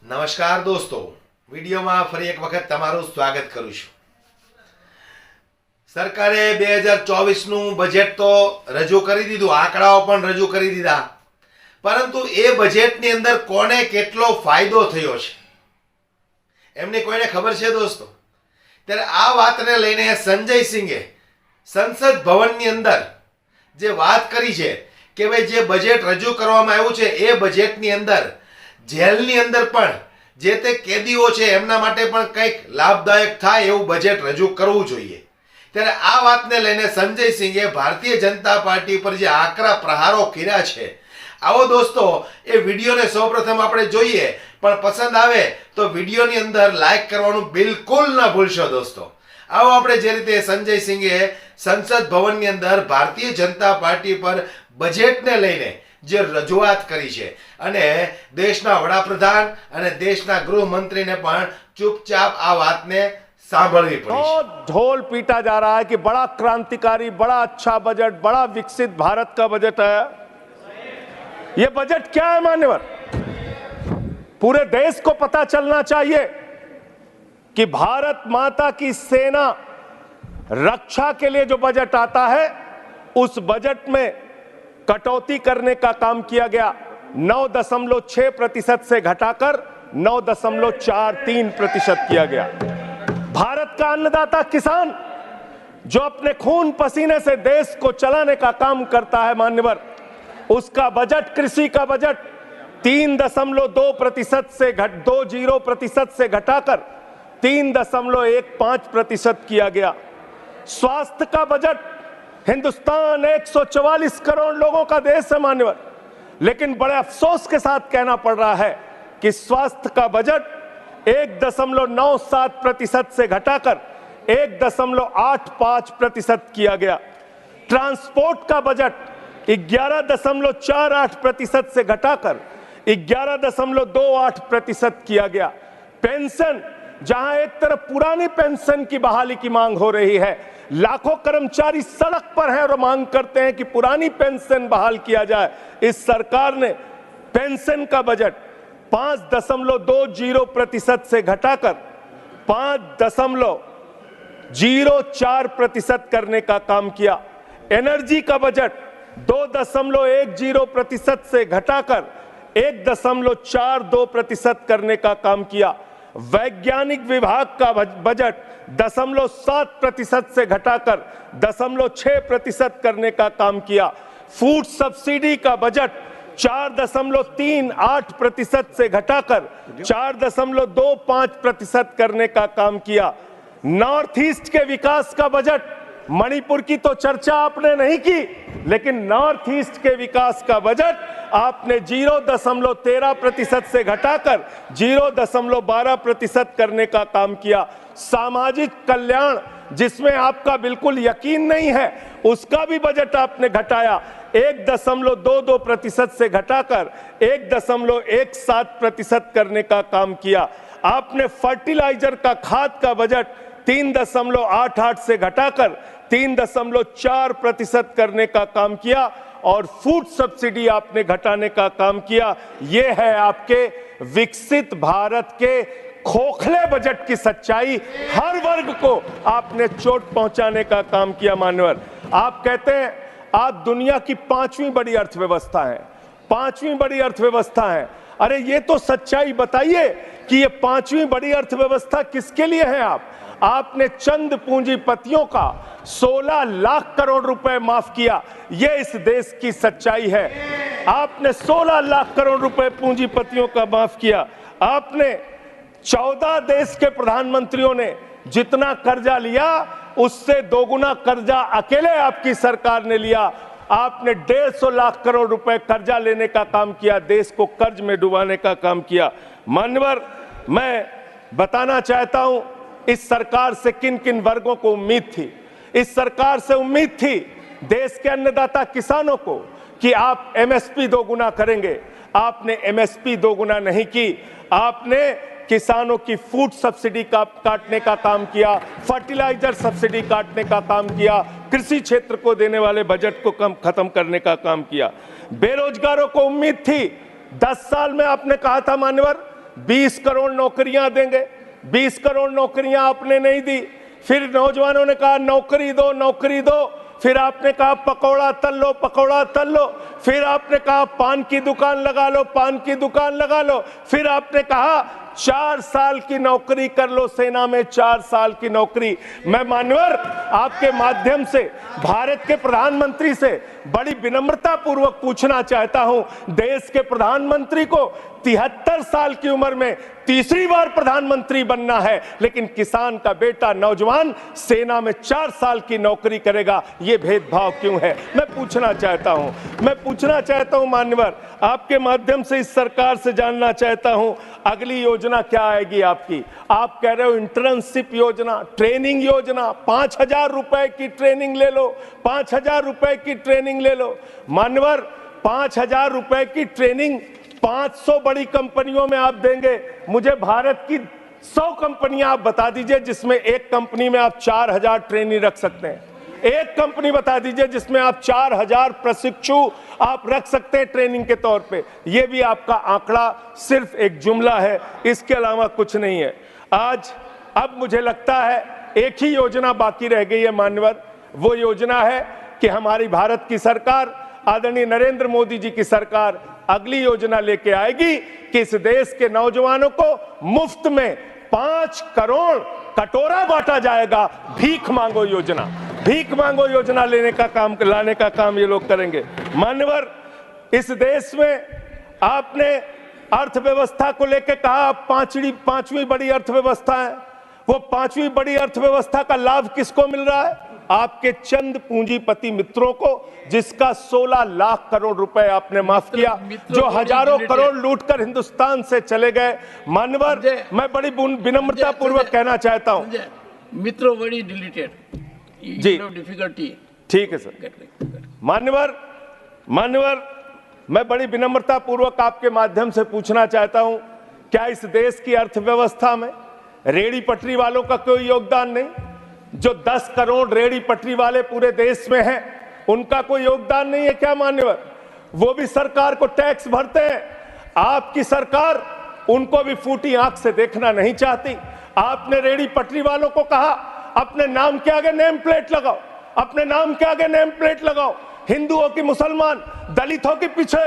નમસ્કાર દોસ્તો, વિડીયોમાં ફરી એક વખત તમારું સ્વાગત કરું છું। સરકારે 2024નું બજેટ તો રજૂ કરી દીધું, આંકડાઓ પણ રજૂ કરી દીધા, પરંતુ એ બજેટની અંદર કોને કેટલો ફાયદો થયો છે એમની કોઈને ખબર છે દોસ્તો? ત્યારે આ વાતને લઈને સંજય સિંહે સંસદ ભવનની અંદર જે વાત કરી છે કે ભાઈ જે બજેટ રજૂ કરવામાં આવ્યું છે એ બજેટની અંદર જેલની અંદર પણ જે તે કેદીઓ છે એમના માટે પણ કંઈક લાભદાયક થાય એવું બજેટ રજૂ કરવું જોઈએ। ત્યારે આ વાતને લઈને સંજય સિંહે ભારતીય જનતા પાર્ટી પર જે આકરા પ્રહારો કર્યા છે, આવો દોસ્તો એ વિડીયોને સૌપ્રથમ આપણે જોઈએ, પણ પસંદ આવે તો વિડીયોની અંદર લાઈક કરવાનું બિલકુલ ન ભૂલશો દોસ્તો। આવો આપણે જે રીતે સંજય સિંહે સંસદ ભવનની અંદર ભારતીય જનતા પાર્ટી પર બજેટને લઈને જે રજૂઆત કરી છે અને દેશના વડાપ્રધાન અને દેશના ગૃહમંત્રીને પણ ચૂપચાપ આ વાતને सांभळवी पड़ी। ढोल पीटा जा रहा है कि बड़ा क्रांतिकारी, बड़ा अच्छा बजट, बड़ा विकसित भारत का बजट है। ये बजट क्या है मान्यवर? पूरे देश को पता चलना चाहिए कि भारत माता की सेना रक्षा के लिए जो बजट आता है उस बजट में कटौती करने का काम किया गया। 9.6% से घटाकर 9.43% किया गया। भारत का अन्नदाता किसान जो अपने खून पसीने से देश को चलाने का काम करता है मान्यवर, उसका बजट, कृषि का बजट 3.2% से 20% से घटाकर 3.15% किया गया। स्वास्थ्य का बजट, हिंदुस्तान 144 करोड़ लोगों का देश है मान्यवर, लेकिन बड़े अफसोस के साथ कहना पड़ रहा है कि स्वास्थ्य का बजट 1.97% से घटाकर 1.85% किया गया। ट्रांसपोर्ट का बजट 11.48% से घटाकर 11.28% किया गया। पेंशन, जहां एक तरफ पुरानी पेंशन की बहाली की मांग हो रही है, लाखों कर्मचारी सड़क पर हैं और मांग करते हैं कि पुरानी पेंशन बहाल किया जाए। इस सरकार ने पेंशन का बजट 5.20% से घटाकर 5.04% करने का काम किया। एनर्जी का बजट 2.10% से घटाकर 1.42% करने का काम किया। वैज्ञानिक विभाग का बजट 0.7% से घटाकर 0.6% करने का काम किया। फूड सब्सिडी का बजट 4.38% से घटाकर 4.25% करने का काम किया। नॉर्थ ईस्ट के विकास का बजट, मणिपुर की तो चर्चा आपने नहीं की, लेकिन नॉर्थ ईस्ट के विकास का बजट आपने 0.13% से घटाकर 0.12% करने का काम किया। सामाजिक कल्याण, जिसमें आपका बिल्कुल यकीन नहीं है, उसका भी बजट आपने घटाया। 1.22% से घटाकर 1.17% करने का काम किया। आपने फर्टिलाइजर का, खाद का बजट 3.88 से घटाकर 3.4% करने का काम किया और फूड सब्सिडी आपने घटाने का काम किया। यह है आपके विकसित भारत के खोखले बजट की सच्चाई। हर वर्ग को आपने चोट पहुंचाने का काम किया मान्यवर। आप कहते हैं आप दुनिया की 5वीं बड़ी अर्थव्यवस्था है, 5वीं बड़ी अर्थव्यवस्था है। अरे ये तो सच्चाई बताइए कि ये 5वीं बड़ी अर्थव्यवस्था किसके लिए है? आपने चंद पूंजीपतियों का 16 लाख करोड़ रुपए माफ किया। ये इस देश की सच्चाई है। आपने 16 लाख करोड़ रुपए पूंजीपतियों का माफ किया। आपने 14 देश के प्रधानमंत्रियों ने जितना कर्जा लिया उससे दोगुना कर्जा अकेले आपकी सरकार ने लिया। आपने 150 लाख करोड़ रुपए कर्जा लेने का काम किया, देश को कर्ज में डुबाने का काम किया। मान्यवर, मैं बताना चाहता हूं इस सरकार से किन किन वर्गों को उम्मीद थी। इस सरकार से उम्मीद थी देश के अन्नदाता किसानों को कि आप एमएसपी दोगुना करेंगे। आपने एमएसपी दोगुना नहीं की, आपने किसानों की फूड सब्सिडी का काटने का काम किया, फर्टिलाइजर सब्सिडी काटने का काम किया, कृषि क्षेत्र को देने वाले बजट को खत्म करने का काम किया। बेरोजगारों को उम्मीद थी 10 साल में आपने कहा था मान्यवर 20 करोड़ नौकरियां देंगे, 20 करोड़ नौकरियां आपने नहीं दी। फिर नौजवानों ने कहा नौकरी दो, नौकरी दो। फिर आपने कहा पकौड़ा तल लो, पकौड़ा तल लो। फिर आपने कहा पान की दुकान लगा लो, पान की दुकान लगा लो। फिर आपने कहा 4 साल की नौकरी कर लो सेना में, 4 साल की नौकरी। मैं मान्यवर आपके माध्यम से भारत के प्रधानमंत्री से बड़ी विनम्रता पूर्वक पूछना चाहता हूं, देश के प्रधानमंत्री को 73 साल की उम्र में तीसरी बार प्रधानमंत्री बनना है, लेकिन किसान का बेटा नौजवान सेना में 4 साल की नौकरी करेगा, यह भेदभाव क्यों है? मैं पूछना चाहता हूं मान्यवर, आपके माध्यम से इस सरकार से जानना चाहता हूं, अगली योजना क्या आएगी आपकी? आप कह रहे हो इंटर्नशिप योजना, ट्रेनिंग योजना, 5,000 रुपए की ट्रेनिंग ले लो, 5,000 रुपए की ट्रेनिंग ले लो। मान्यवर 5,000 रुपए की ट्रेनिंग 500 बड़ी कंपनियों में आप देंगे। मुझे भारत की 100 कंपनियां आप बता दीजिए जिसमें एक कंपनी में आप 4,000 ट्रेनी रख सकते हैं। एक कंपनी बता दीजिए जिसमें आप 4,000 प्रशिक्षु आप रख सकते हैं ट्रेनिंग के तौर पे। ये भी आपका आंकड़ा सिर्फ एक जुमला है, इसके अलावा कुछ नहीं है। अब मुझे लगता है एक ही योजना बाकी रह गई है मान्यवर, वो योजना है कि हमारी भारत की सरकार, आदरणीय नरेंद्र मोदी जी की सरकार अगली योजना लेके आएगी कि इस देश के नौजवानों को मुफ्त में 5 करोड़ कटोरा बांटा जाएगा। भीख मांगो योजना, भीख मांगो योजना लाने का काम ये लोग करेंगे। मान्यवर इस देश में आपने अर्थव्यवस्था को लेकर कहा पांचवी बड़ी अर्थव्यवस्था है। वो 5वीं बड़ी अर्थव्यवस्था का लाभ किसको मिल रहा है? आपके चंद पूंजीपति मित्रों को, जिसका 16 लाख करोड़ रुपए आपने माफ किया, जो हजारों करोड़ लूटकर हिंदुस्तान से चले गए। मान्यवर मैं बड़ी विनम्रता पूर्वक कहना चाहता हूं, मित्रों बड़ी डिलीटेड जी, डिफिकल्टी। ठीक है सर। मान्यवर मैं बड़ी विनम्रता पूर्वक आपके माध्यम से पूछना चाहता हूं, क्या इस देश की अर्थव्यवस्था में रेहड़ी पटरी वालों का कोई योगदान नहीं? जो 10 करोड़ रेहड़ी पटरी वाले पूरे देश में हैं, उनका कोई योगदान नहीं है क्या मान्यवर? वो भी सरकार को टैक्स भरते हैं। आपकी सरकार उनको भी फूटी आंख से देखना नहीं चाहती। आपने रेहड़ी पटरी वालों को कहा अपने नाम के आगे नेम प्लेट लगाओ, अपने नाम के आगे नेम प्लेट लगाओ। हिंदुओं की, मुसलमान, दलितों के पीछे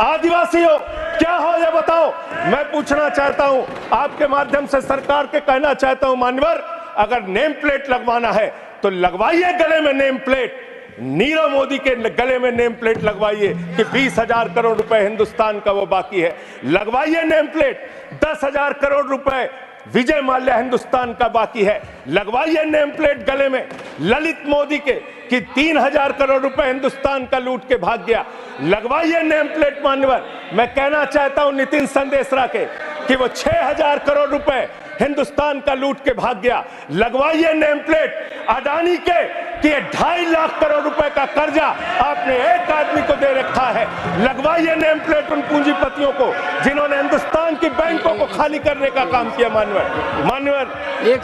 आदिवासी हो, क्या हो ये बताओ। मैं पूछना चाहता हूं, आपके माध्यम से सरकार के कहना चाहता हूं मान्यवर, अगर नेम प्लेट लगवाना है तो लगवाइए गले में नेम प्लेट। नीरव मोदी के गले में नेम प्लेट लगवाइए कि 20,000 करोड़ रुपए हिंदुस्तान का वो बाकी है। लगवाइए नेम प्लेट। 10,000 करोड़ रुपए विजय माल्या हिंदुस्तान का बाकी है। लगवाइए नेम प्लेट गले में ललित मोदी के कि 3,000 करोड़ रुपए हिंदुस्तान का लूट के भाग गया। लगवाइए नेम प्लेट मान्यवर। मैं कहना चाहता हूं नितिन संदेशरा के कि वो 6,000 करोड़ रुपए हिंदुस्तान का लूट के भाग गया। लगवाइए नेम प्लेट अडानी के कि 2.5 लाख करोड़ रुपए का कर्जा आपने एक आदमी को दे रखा है। लगवाइए नेम प्लेट उन पूंजीपतियों को जिन्होंने हिंदुस्तान की बैंकों को खाली करने का काम किया। मान्यवर एक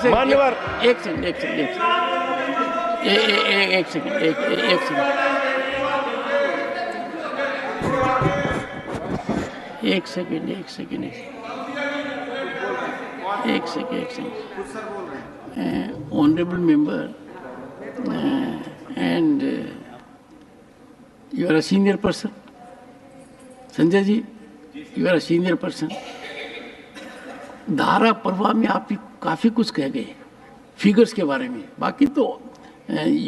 second honorable member and you are a senior person, Sanjay ji, you are a senior person। धारा प्रवाह में आप काफी कुछ कह गए फिगर्स के बारे में, बाकी तो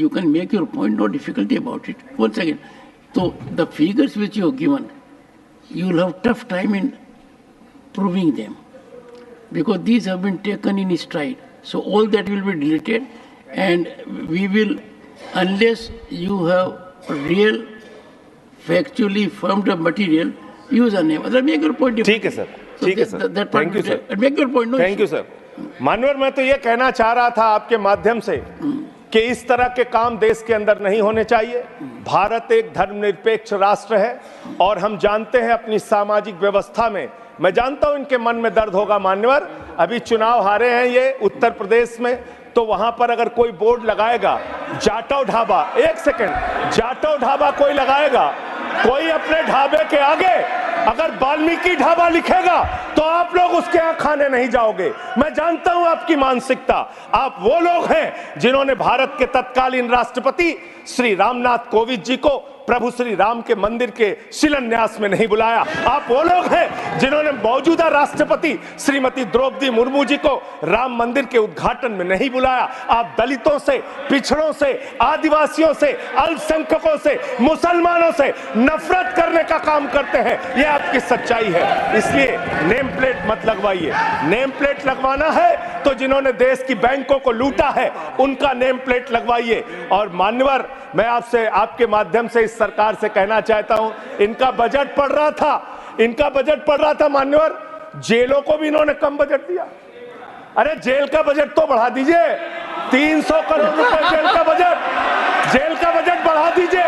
you can make your point, no difficulty about it। Once again, so the figures which you have given, you will have tough time in proving them, because these have been taken in stride. So all that will be deleted, and we will, unless you have real, factually firmed up material, use a name. Other make your point. ठीक है sir, ठीक है sir, thank you sir, make your point. No thank you sir. मानवर मैं तो ये कहना चाह रहा था आपके माध्यम से कि इस तरह के काम देश के अंदर नहीं होने चाहिए। भारत एक धर्मनिरपेक्ष राष्ट्र है और हम जानते हैं अपनी सामाजिक व्यवस्था में, मैं जानता हूं इनके मन में दर्द होगा मान्यवर, अभी चुनाव हारे हैं ये उत्तर प्रदेश में, तो वहां पर अगर कोई बोर्ड लगाएगा जाटव ढाबा, एक सेकंड, जाटव ढाबा कोई लगाएगा, कोई अपने ढाबे के आगे अगर वाल्मीकि ढाबा लिखेगा तो आप लोग उसके यहाँ खाने नहीं जाओगे। मैं जानता हूं आपकी मानसिकता। आप वो लोग हैं जिन्होंने भारत के तत्कालीन राष्ट्रपति श्री रामनाथ कोविंद जी को प्रभु श्री राम के मंदिर के शिलान्यास में नहीं बुलाया। आप वो लोग हैं जिन्होंने मौजूदा राष्ट्रपति श्रीमती द्रौपदी मुर्मू जी को राम मंदिर के उद्घाटन में नहीं बुलाया। आप दलितों से, पिछड़ों से, आदिवासियों से, अल्पसंख्यकों से, मुसलमानों से नफरत करने का काम करते हैं। ये आपकी सच्चाई है। इसलिए नेम प्लेट मत लगवाइए। नेम प्लेट लगवाना है तो जिन्होंने देश की बैंकों को लूटा है उनका नेम प्लेट लगवाइए। और मान्यवर, मैं आपसे, आपके माध्यम से इस सरकार से कहना चाहता हूं, इनका बजट पढ़ रहा था मान्यवर, जेलों को भी इन्होंने कम बजट दिया। अरे जेल का बजट तो बढ़ा दीजिए, 300 करोड़ रुपए जेल का बजट बढ़ा दीजिए।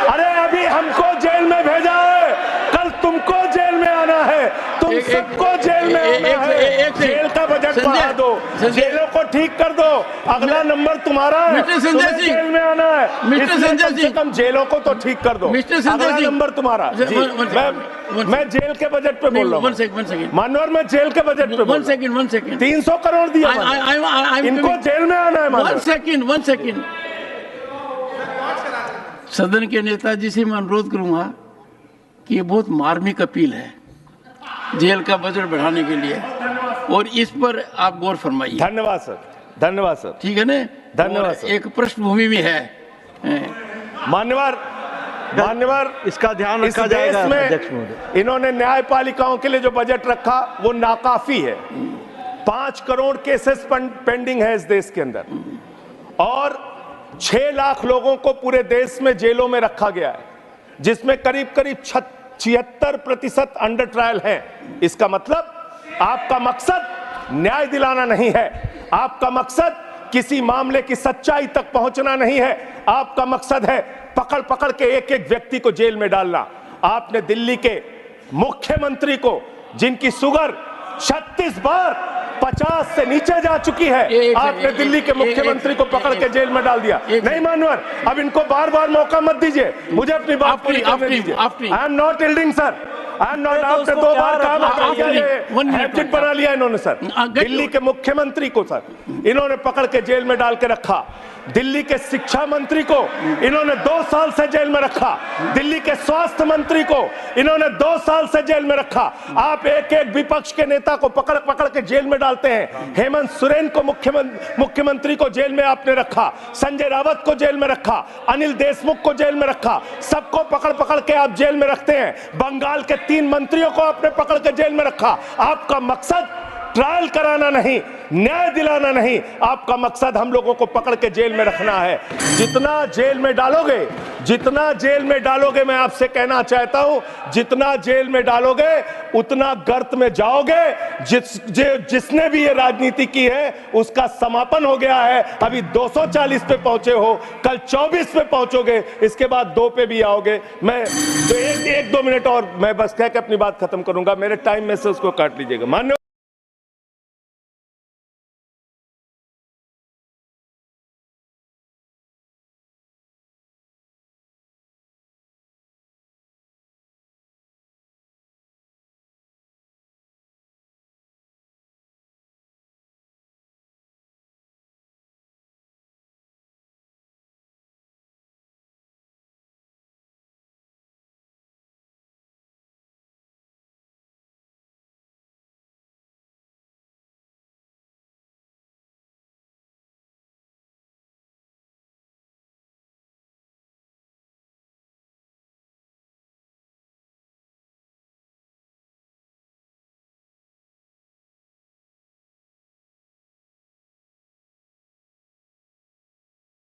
अरे अभी हमको जेल में भेजा है, कल तुमको जेल में आना है, तुम सबको जेल में आना है। जेल का बजट बढ़ा दो, जेलों को ठीक कर दो, अगला नंबर तुम्हारा है, तुम्हें जेल में आना है, इसलिए कम से कम जेलों को तो ठीक कर दो, अगला नंबर तुम्हारा। मैं जेल के बजट पे बोल रहा हूँ मानवर, मैं जेल के बजट पे 1 सेकंड 300 करोड़ दिया, इनको जेल में आना है। 1 सेकंड सदन के नेताजी से मैं अनुरोध करूंगा कि ये बहुत मार्मिक अपील है जेल का बजट बढ़ाने के लिए, और इस पर आप गौर फरमाइए। धन्यवाद सर, धन्यवाद सर। ठीक है ना, धन्यवाद सर। एक पृष्ठभूमि में है मान्यवर, इसका ध्यान रखा जाएगा। अध्यक्ष महोदय, इन्होंने न्यायपालिकाओं के लिए जो बजट रखा वो नाकाफी है। 5 करोड़ केसेस पेंडिंग है इस देश के अंदर, और 6 लाख लोगों को पूरे देश में जेलों में रखा गया है, जिसमें करीब 76% अंडर ट्रायल है। इसका मतलब आपका मकसद न्याय दिलाना नहीं है, आपका मकसद किसी मामले की सच्चाई तक पहुंचना नहीं है, आपका मकसद है पकड़ पकड़ के एक एक व्यक्ति को जेल में डालना। आपने दिल्ली के मुख्यमंत्री को, जिनकी शुगर 36 बार 50 से नीचे जा चुकी है, आपने दिल्ली के मुख्यमंत्री को पकड़ के जेल में डाल दिया। नहीं मानवर, अब इनको बार बार मौका मत दीजिए, मुझे अपनी बात पूरी करने दीजिए। I am not yielding sir, I am not. आपने 2 बार काम हैबिट बना लिया इन्होंने सर। दिल्ली के मुख्यमंत्री को सर इन्होंने पकड़ के जेल में डाल के रखा, दिल्ली के शिक्षा मंत्री को इन्होंने 2 साल से जेल में रखा, दिल्ली के स्वास्थ्य मंत्री को इन्होंने 2 साल से जेल में रखा। आप एक एक विपक्ष के नेता को पकड़ पकड़ के जेल में डालते हैं। हेमंत सोरेन को मुख्यमंत्री को जेल में आपने रखा, संजय रावत को जेल में रखा, अनिल देशमुख को जेल में रखा, सबको पकड़ पकड़ के आप जेल में रखते हैं। बंगाल के 3 मंत्रियों को आपने पकड़ के जेल में रखा। आपका मकसद ट्रायल कराना नहीं, न्याय दिलाना नहीं, आपका मकसद हम लोगों को पकड़ के जेल में रखना है। जितना जेल में डालोगे, मैं आपसे कहना चाहता हूं, जितना जेल में डालोगे उतना गर्त में जाओगे। जिसने भी ये राजनीति की है उसका समापन हो गया है। अभी 240 पे पहुंचे हो, कल 24 पे पहुंचोगे, इसके बाद 2 पे भी आओगे। मैं तो 1-2 मिनट और मैं बस कह के अपनी बात खत्म करूंगा, मेरे टाइम में से उसको काट लीजिएगा। मान्य